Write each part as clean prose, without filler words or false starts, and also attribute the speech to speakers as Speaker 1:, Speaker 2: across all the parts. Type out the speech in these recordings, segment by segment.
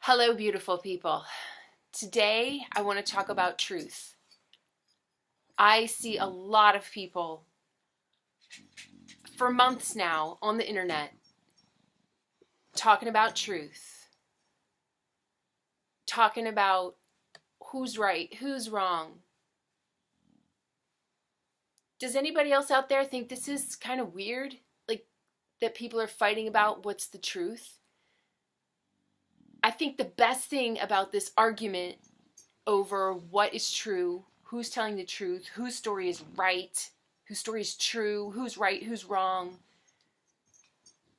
Speaker 1: Hello, beautiful people. Today, I want to talk about truth. I see a lot of people for months now on the internet talking about truth, talking about who's right, who's wrong. Does anybody else out there think this is kind of weird? Like, that people are fighting about what's the truth? I think the best thing about this argument over what is true, who's telling the truth, whose story is right, whose story is true, who's right, who's wrong.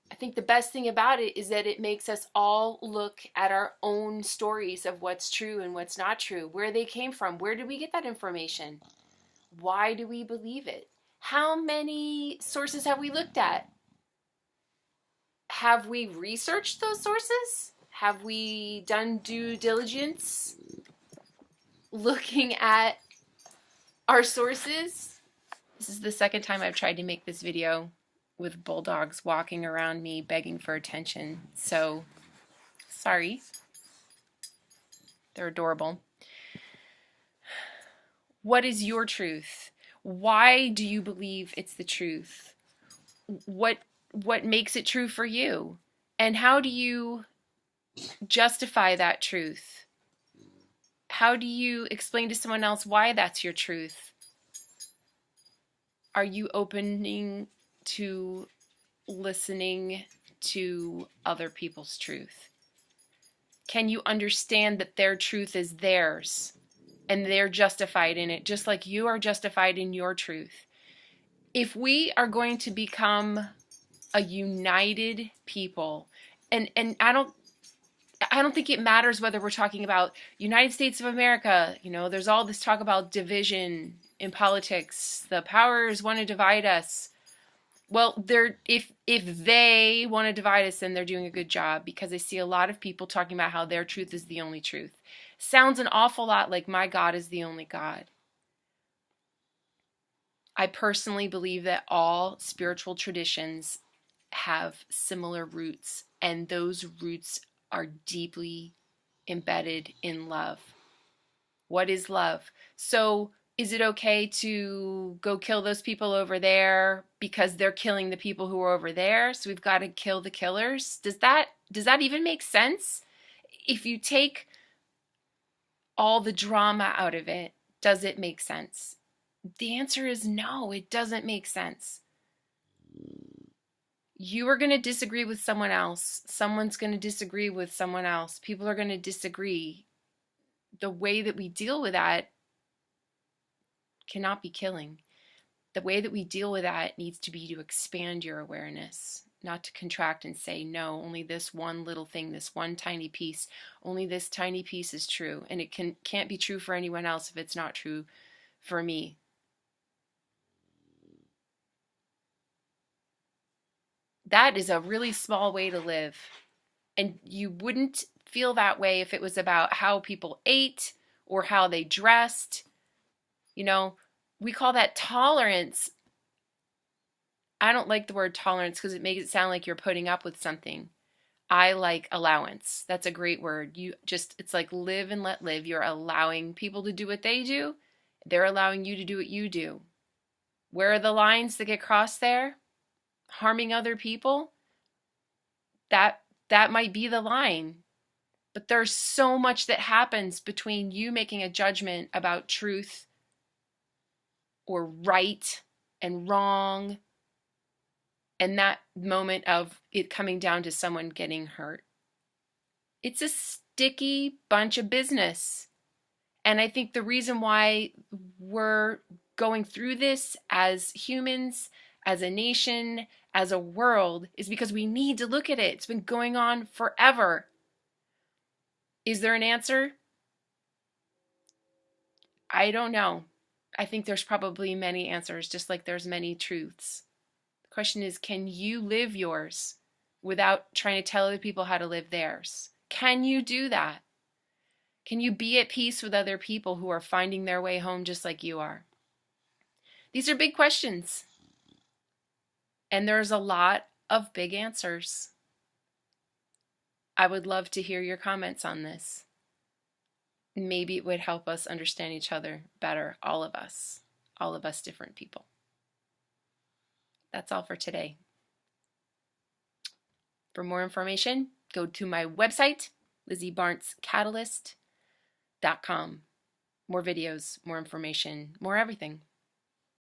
Speaker 1: I think the best thing about it is that it makes us all look at our own stories of what's true and what's not true, where they came from, where did we get that information, why do we believe it, how many sources have we looked at, have we researched those sources, have we done due diligence looking at our sources. This is the second time I've tried to make this video with bulldogs walking around me begging for attention, so sorry. They're adorable. What is your truth? Why do you believe it's the truth? What makes it true for you? And how do you justify that truth? How do you explain to someone else why that's your truth? Are you opening to listening to other people's truth? Can you understand that their truth is theirs and they're justified in it just like you are justified in your truth? If we are going to become a united people, and I don't think it matters whether we're talking about United States of America. You know, there's all this talk about division in politics. The powers want to divide us. Well, if they want to divide us, then they're doing a good job, because I see a lot of people talking about how their truth is the only truth. Sounds an awful lot like my God is the only God. I personally believe that all spiritual traditions have similar roots, and those roots are deeply embedded in love. What is love? So is it okay to go kill those people over there because they're killing the people who are over there? So we've got to kill the killers? Does that even make sense? If you take all the drama out of it, does it make sense? The answer is no, it doesn't make sense. You are going to disagree with someone else. Someone's going to disagree with someone else. People are going to disagree. The way that we deal with that cannot be killing. The way that we deal with that needs to be to expand your awareness, not to contract and say, no, only this one little thing, this one tiny piece, only this tiny piece is true. And it can't be true for anyone else if it's not true for me. That is a really small way to live. And you wouldn't feel that way if it was about how people ate or how they dressed. You know, we call that tolerance. I don't like the word tolerance because it makes it sound like you're putting up with something. I like allowance. That's a great word. It's like live and let live. You're allowing people to do what they do. They're allowing you to do what you do. Where are the lines that get crossed there? Harming other people, that might be the line. But there's so much that happens between you making a judgment about truth or right and wrong and that moment of it coming down to someone getting hurt. It's a sticky bunch of business. And I think the reason why we're going through this as humans, as a nation, as a world, is because we need to look at it. It's been going on forever. Is there an answer? I don't know. I think there's probably many answers, just like there's many truths. The question is, can you live yours without trying to tell other people how to live theirs? Can you do that? Can you be at peace with other people who are finding their way home just like you are? These are big questions. And there's a lot of big answers. I would love to hear your comments on this. Maybe it would help us understand each other better, all of us different people. That's all for today. For more information, go to my website, lizziebarnescatalyst.com. More videos, more information, more everything.